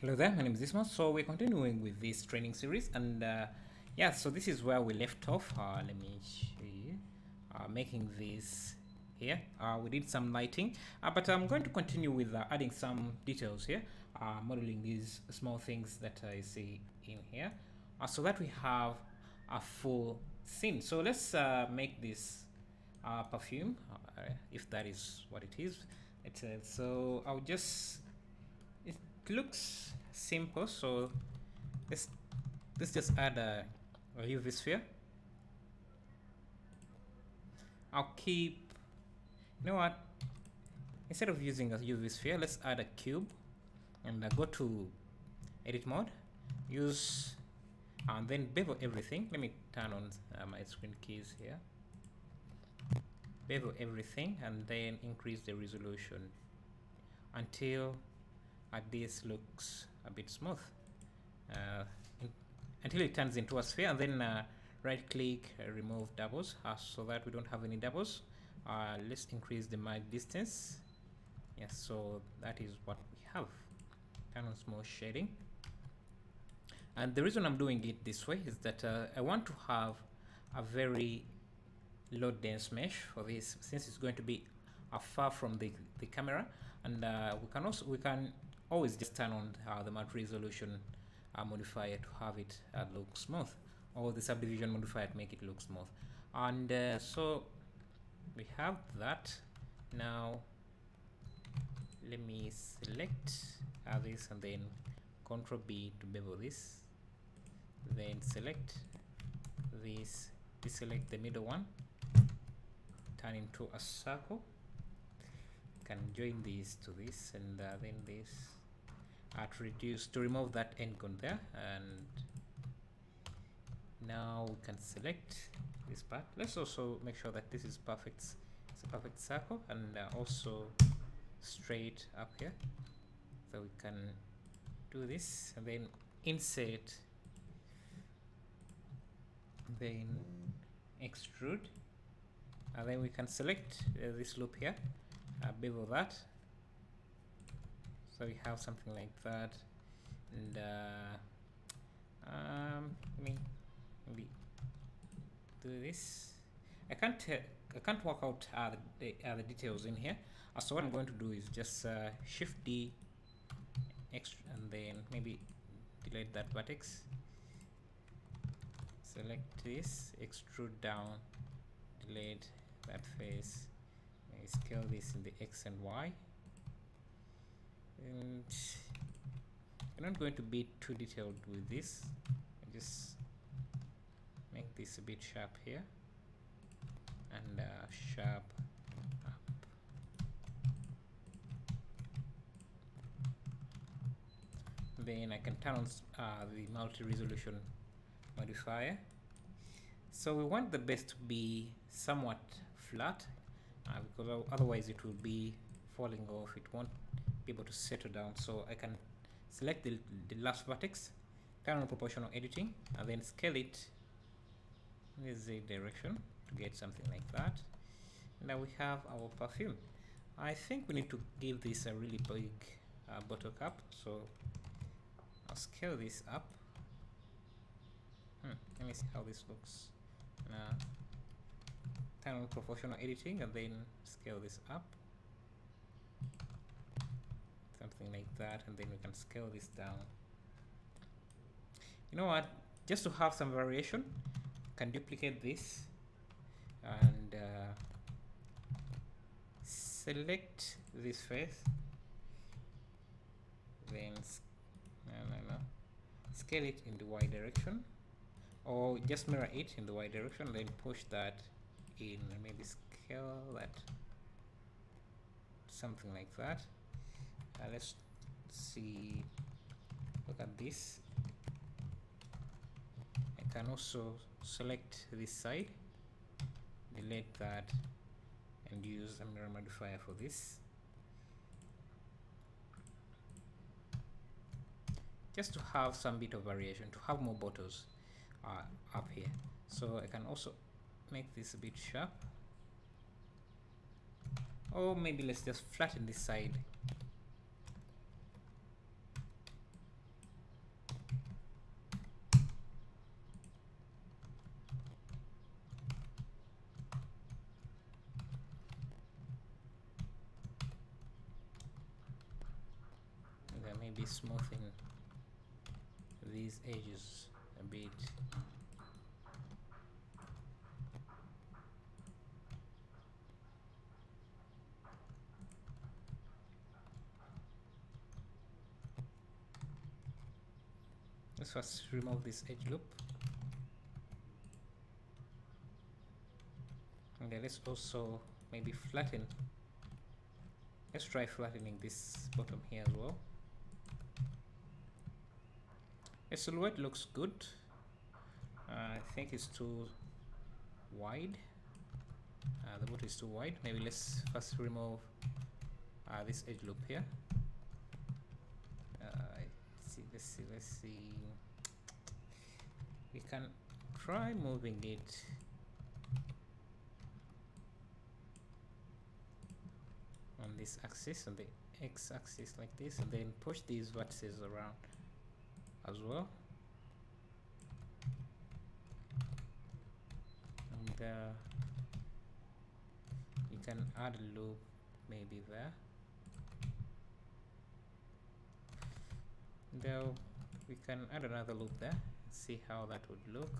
Hello there, my name is Isma. So we're continuing with this training series, and yeah, so this is where we left off. Let me show you. Making this here. We did some lighting, but I'm going to continue with adding some details here, modeling these small things that I see in here, so that we have a full scene. So let's make this perfume, if that is what it is. So I'll just it looks simple, so let's just add a UV sphere. I'll keep, you know what, instead of using a UV sphere, let's add a cube and go to edit mode, use and then bevel everything. Let me turn on my screen keys here. Bevel everything and then increase the resolution until this looks a bit smooth, until it turns into a sphere, and then right click, remove doubles, so that we don't have any doubles. Let's increase the mark distance. Yes, so that is what we have. Turn on small shading, and the reason I'm doing it this way is that I want to have a very low dense mesh for this, since it's going to be far from the camera, and we can always just turn on the matte resolution modifier to have it look smooth, or the subdivision modifier to make it look smooth. And so we have that. Now let me select this and then Ctrl B to bevel this, then select this, deselect the middle one, turn into a circle, can join these to this, and then this to remove that end cone there. And now we can select this part. Let's also make sure that this is perfect. It's a perfect circle, and also straight up here, so we can do this and then insert, then extrude, and then we can select this loop here, bevel that, so we have something like that. And maybe do this. I can't work out the details in here, so what I'm going to do is just shift D, and then maybe delete that vertex, select this, extrude down, delete that face, maybe scale this in the X and Y, and I'm not going to be too detailed with this. I just make this a bit sharp here, and sharp up. Then I can turn on the multi-resolution modifier. So we want the base to be somewhat flat, because otherwise it will be falling off, it won't be able to settle down. So I can select the last vertex, turn on proportional editing, and then scale it in the Z direction to get something like that. Now we have our perfume. I think we need to give this a really big bottle cap, so I'll scale this up. Let me see how this looks. Turn on proportional editing and then scale this up, something like that, and then we can scale this down. You know what, just to have some variation, can duplicate this and select this face, then scale it in the Y direction, or just mirror it in the Y direction, then push that in, and maybe scale that something like that. Let's see, look at this. I can also select this side, delete that, and use a mirror modifier for this, just to have some bit of variation, to have more bottles up here. So I can also make this a bit sharp, or maybe let's just flatten this side maybe smoothing these edges a bit. Let's first remove this edge loop, and then let's also maybe flatten. Let's try flattening this bottom here as well. The silhouette looks good. I think it's too wide. The boot is too wide. Maybe let's first remove this edge loop here. Let's see. We can try moving it on this axis, on the x-axis like this, and then push these vertices around as well. And you can add a loop maybe there. Now we can add another loop there and see how that would look.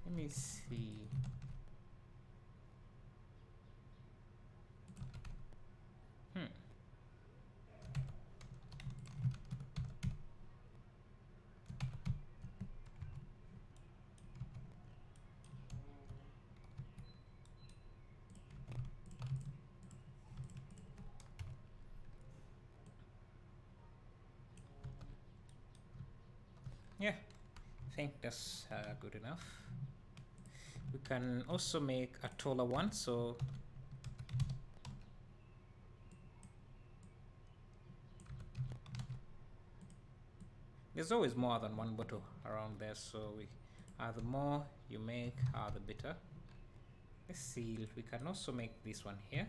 Let me see. Yeah, I think that's good enough. We can also make a taller one, so there's always more than one bottle around there, so the more you make, the better. Let's see, we can also make this one here.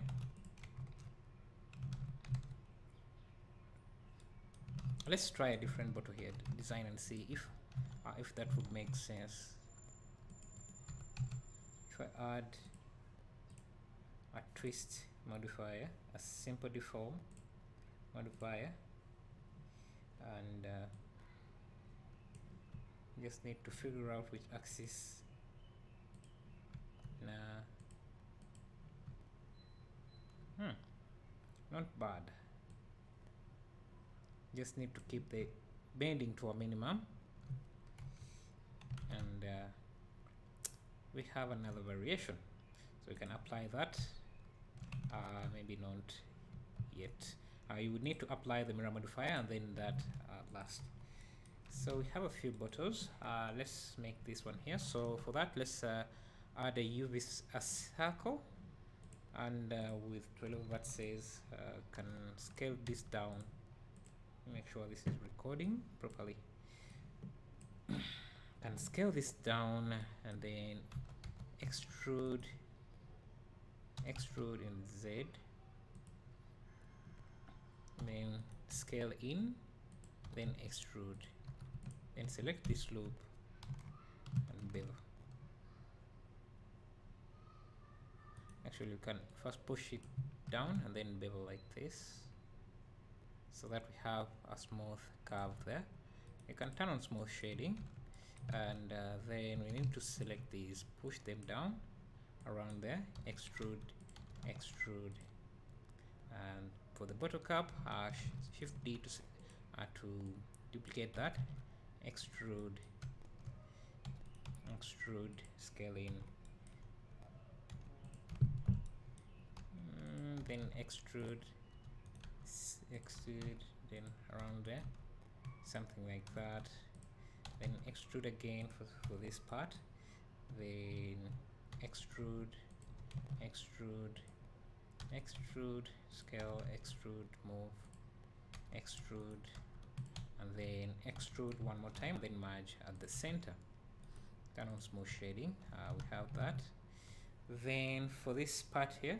Let's try a different bottle here design and see if that would make sense. If I add a twist modifier, a simple deform modifier, and just need to figure out which axis. Not bad. Just need to keep the bending to a minimum, and we have another variation, so we can apply that. Maybe not yet. You would need to apply the mirror modifier and then that last. So we have a few bottles. Let's make this one here. So for that, let's add a UV circle, and with 12 vertices, can scale this down. Make sure this is recording properly. And scale this down, and then extrude in Z, then scale in, then extrude, then select this loop and bevel. Actually, you can first push it down and then bevel like this, so that we have a smooth curve there. You can turn on smooth shading, and then we need to select these, push them down around there, extrude, and for the bottle cap, shift D to duplicate that, extrude, scale in, then extrude, then around there, something like that, then extrude again for this part, then extrude, scale, extrude, move, extrude, and then extrude one more time, then merge at the center. Turn on smooth shading. We have that. Then for this part here,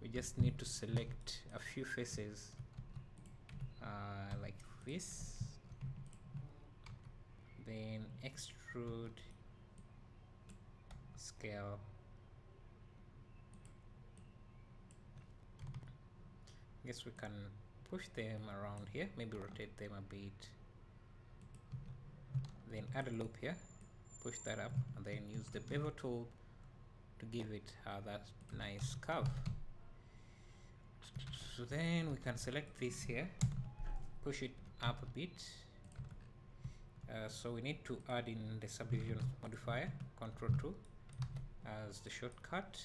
we just need to select a few faces like this, then extrude, scale, guess we can push them around here, maybe rotate them a bit, then add a loop here, push that up, and then use the bevel tool to give it that nice curve. So then we can select this here, push it up a bit. So we need to add in the subdivision modifier, Ctrl 2 as the shortcut.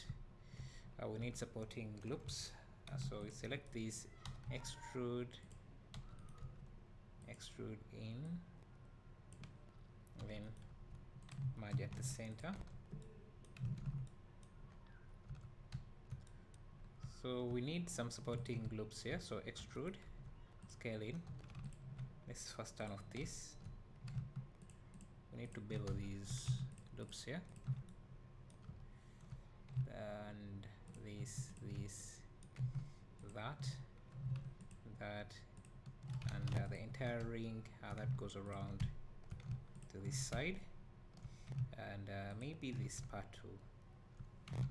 We need supporting loops, so we select these, extrude in, then merge at the center. So we need some supporting loops here, so extrude, scale in. Let's first turn off this. We need to bevel these loops here, and this, that, and the entire ring that goes around to this side, and maybe this part too.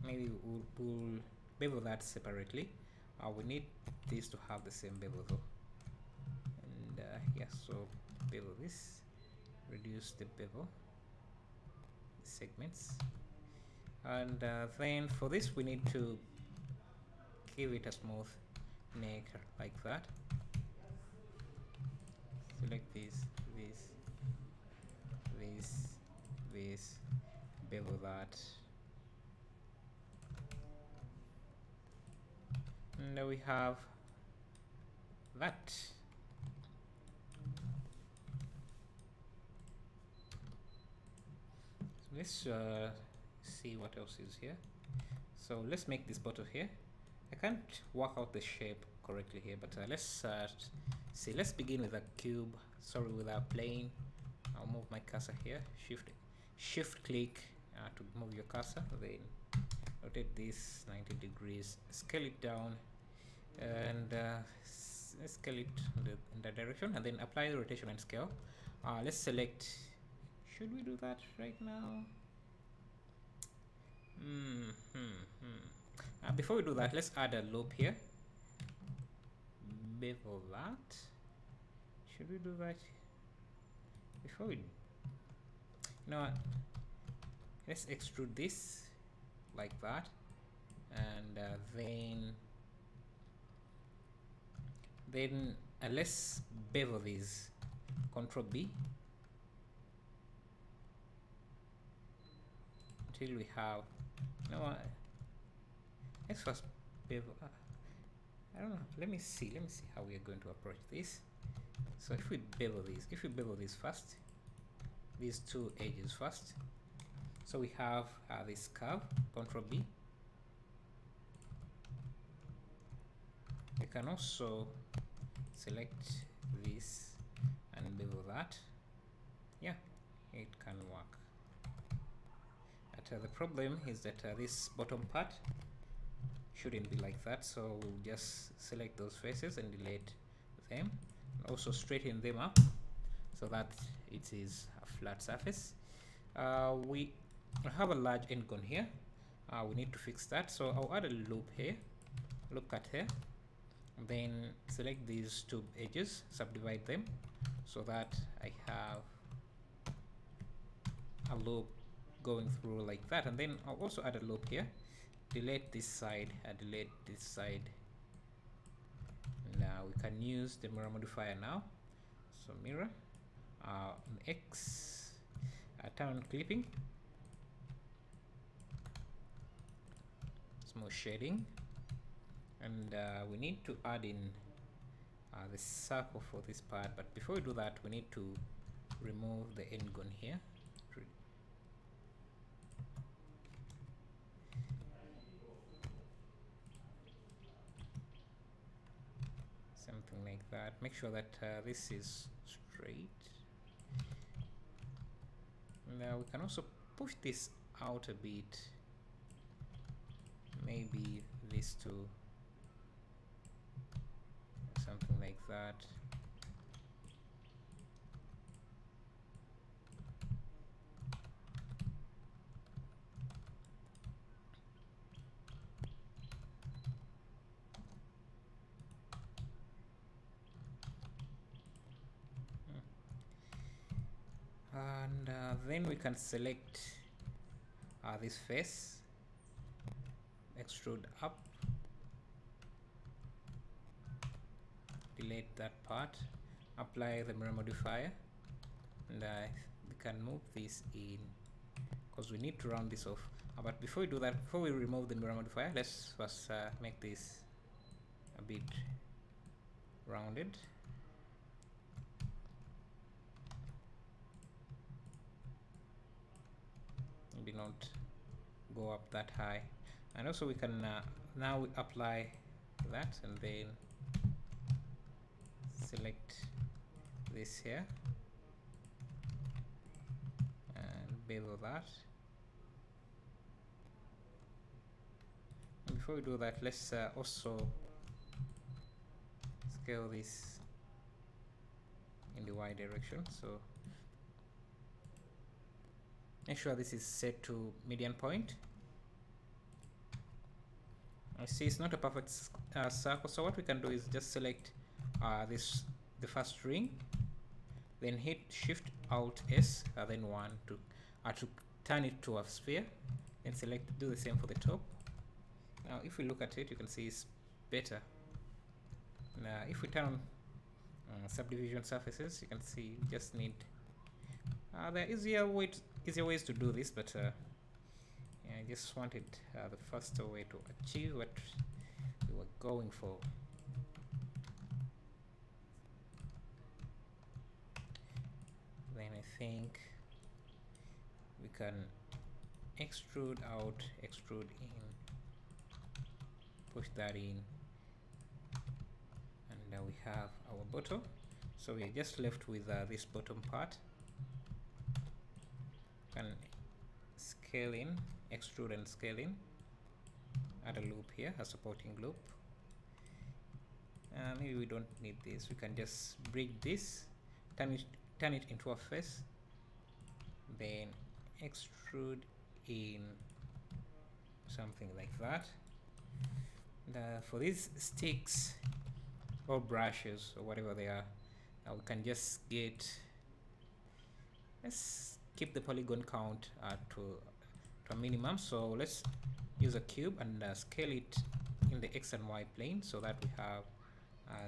Maybe we'll bevel that separately. We need this to have the same bevel though, and yeah, so bevel this, reduce the bevel segments, and then for this we need to give it a smooth neck like that. Select this, bevel that, and now we have that. So let's see what else is here. So let's make this bottle here. I can't work out the shape correctly here, but let's see. Let's begin with a cube, with a plane. I'll move my cursor here, shift click to move your cursor, then rotate this 90 degrees, scale it down, and scale it in that direction, and then apply the rotation and scale. Let's select, should we do that right now? Before we do that, let's add a loop here, bevel that. Should we do that before we, you know what, let's extrude this like that, and then let's bevel these, Ctrl B, until we have, you know what, let's first bevel, I don't know, let me see how we are going to approach this. So if we bevel these first, these two edges first, so we have this curve, Ctrl B. We can also select this and bevel that. Yeah, it can work. But the problem is that this bottom part shouldn't be like that, so we'll just select those faces and delete them, and also straighten them up so that it is a flat surface. We have a large end gun here. We need to fix that, so I'll add a loop here, loop cut here, and then select these two edges, subdivide them so that I have a loop going through like that, and then I'll also add a loop here, delete this side, delete this side. Now we can use the mirror modifier now, so mirror, X, turn on clipping, smooth shading, and we need to add in the circle for this part, but before we do that we need to remove the end gun here. Something like that. Make sure that this is straight. Now we can also push this out a bit, maybe these two, something like that. and then we can select this face, extrude up, delete that part, apply the mirror modifier, and we can move this in because we need to round this off. But before we do that, before we remove the mirror modifier, let's first make this a bit rounded. Maybe not go up that high. And also we can now apply that and then select this here and bevel that. And before we do that, let's also scale this in the Y direction. So make sure this is set to median point. I see it's not a perfect circle, so what we can do is just select the first ring, then hit Shift Alt S, then 1 to turn it to a sphere, and do the same for the top. Now if we look at it, you can see it's better. Now if we turn on subdivision surfaces, you can see we just need there are easier ways to do this, but yeah, I just wanted the faster way to achieve what we were going for. Then I think we can extrude out, extrude in, push that in, and now we have our bottom. So we're just left with this bottom part. Can scale in, extrude and scale in, add a loop here, a supporting loop. Maybe we don't need this, we can just break this, turn it into a face, then extrude in something like that. And, for these sticks or brushes or whatever they are, we can just let's keep the polygon count to a minimum. So let's use a cube and scale it in the X and Y plane so that we have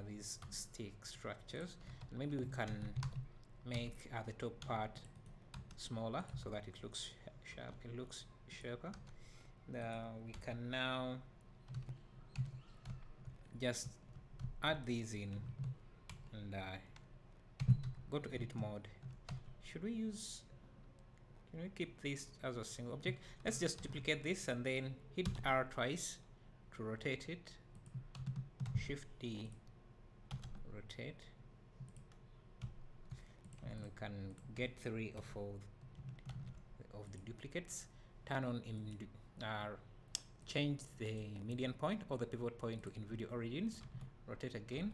these stick structures. And maybe we can make the top part smaller so that it looks sharp. It looks sharper. We can now just add these in and go to edit mode. Should we use? Can we keep this as a single object? Let's just duplicate this and then hit R twice to rotate it. Shift D, rotate, and we can get 3 of the duplicates. Turn on change the median point or the pivot point to in-video origins. Rotate again.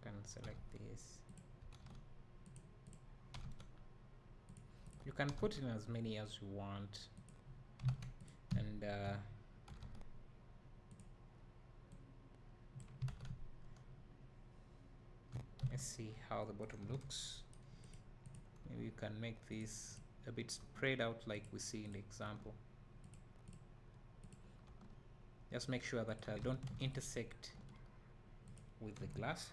And select this. You can put in as many as you want, and let's see how the bottom looks. Maybe you can make this a bit spread out like we see in the example. Just make sure that I don't intersect with the glass.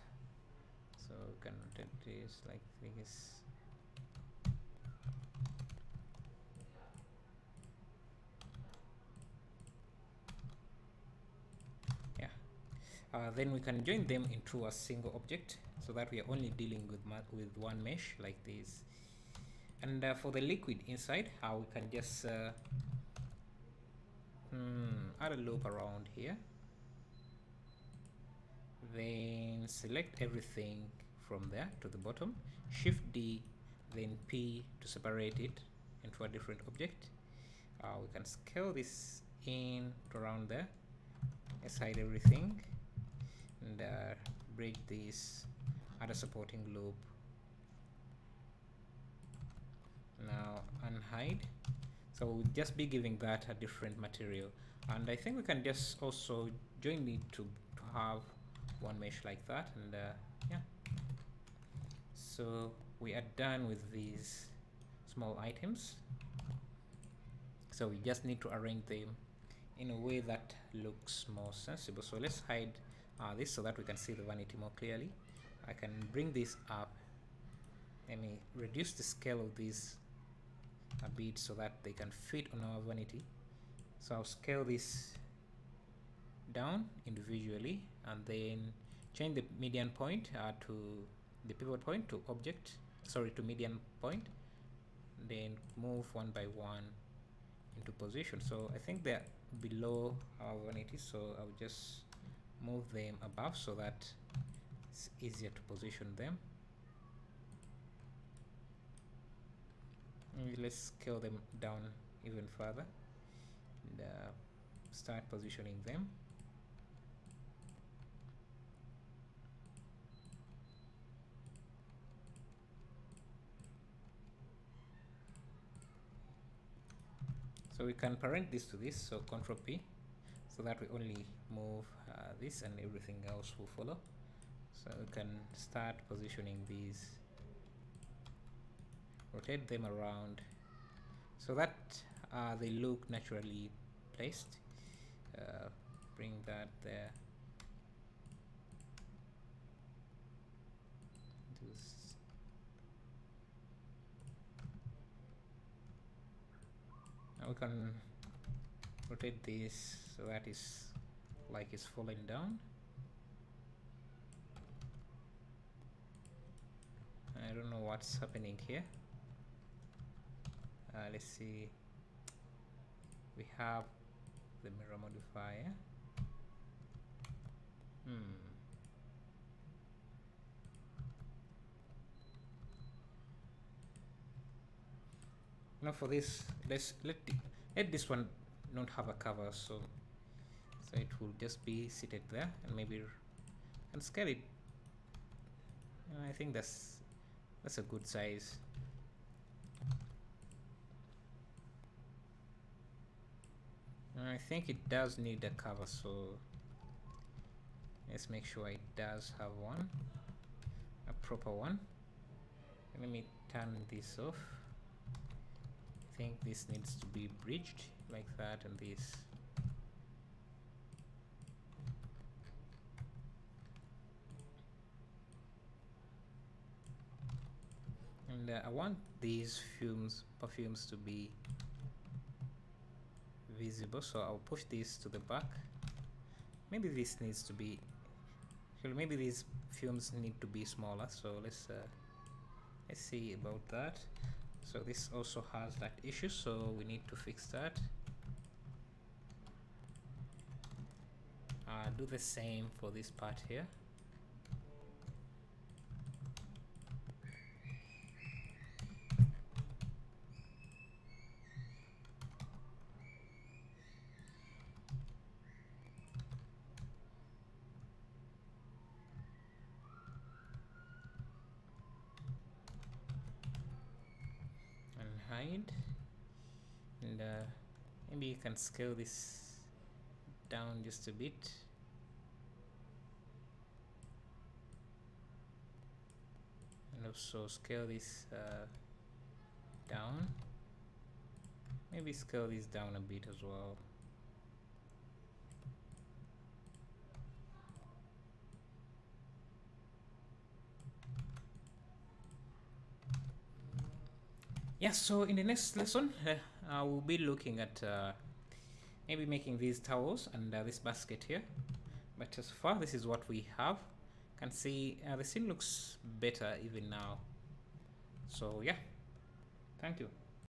So we can rotate this like this. Yeah. Then we can join them into a single object so that we are only dealing with one mesh like this. And for the liquid inside, we can just add a loop around here. Then select everything from there to the bottom, Shift D, then P to separate it into a different object. We can scale this in to around there, let's hide everything, and break this, add a supporting loop, now unhide. So we'll just be giving that a different material. And I think we can just also join it to have one mesh like that. And yeah, so we are done with these small items. So we just need to arrange them in a way that looks more sensible. So let's hide this so that we can see the vanity more clearly. I can bring this up. Let me reduce the scale of these a bit so that they can fit on our vanity. So I'll scale this down individually and then change the median point to the pivot point to object, sorry, to median point, then move one by one into position. So I think they're below our vanity, so I'll just move them above so that it's easier to position them. Maybe let's scale them down even further and start positioning them. So we can parent this to this, so Ctrl P, so that we only move this and everything else will follow. So we can start positioning these, rotate them around so that they look naturally placed. Bring that there. Now we can rotate this so that is like it's falling down. I don't know what's happening here. Let's see. We have the mirror modifier. Now for this, let this one not have a cover, so it will just be seated there, and maybe and scale it. I think that's a good size. I think it does need a cover, so let's make sure it does have one, a proper one. Let me turn this off. I think this needs to be bridged like that, and this. And I want these perfumes to be visible, so I'll push this to the back. Maybe this needs to be, maybe these fumes need to be smaller, so let's see about that. So this also has that issue, so we need to fix that. Do the same for this part here. Hide, and maybe you can scale this down just a bit. And also scale this down. Maybe scale this down a bit as well. Yeah, so in the next lesson, we'll be looking at maybe making these towels and this basket here. But as far, this is what we have. Can see the scene looks better even now. So yeah, thank you.